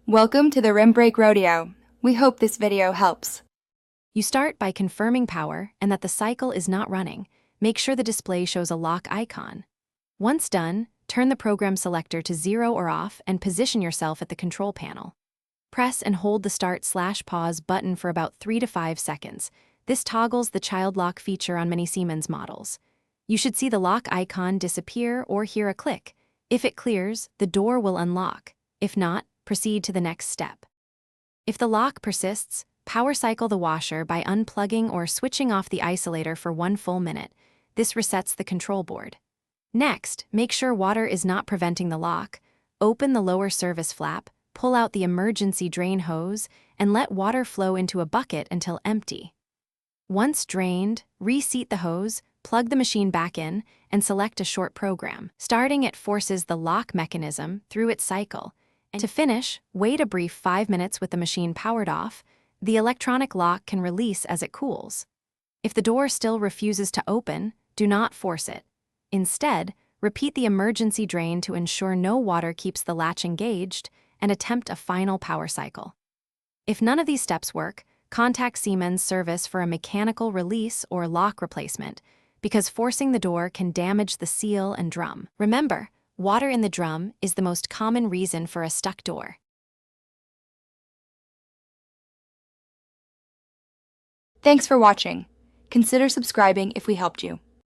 Welcome to the Rim Brake Rodeo. We hope this video helps. You start by confirming power and that the cycle is not running. Make sure the display shows a lock icon. Once done, turn the program selector to 0 or off and position yourself at the control panel. Press and hold the Start/Pause button for about 3 to 5 seconds. This toggles the child lock feature on many Siemens models. You should see the lock icon disappear or hear a click. If it clears, the door will unlock. If not, proceed to the next step. If the lock persists, power cycle the washer by unplugging or switching off the isolator for 1 full minute. This resets the control board. Next, make sure water is not preventing the lock. Open the lower service flap, pull out the emergency drain hose, and let water flow into a bucket until empty. Once drained, reseat the hose, plug the machine back in, and select a short program. Starting it forces the lock mechanism through its cycle. And to finish, wait a brief 5 minutes with the machine powered off. The electronic lock can release as it cools. If the door still refuses to open, do not force it. Instead, repeat the emergency drain to ensure no water keeps the latch engaged, and attempt a final power cycle. If none of these steps work, contact Siemens service for a mechanical release or lock replacement, because forcing the door can damage the seal and drum. Remember, water in the drum is the most common reason for a stuck door. Thanks for watching. Consider subscribing if we helped you.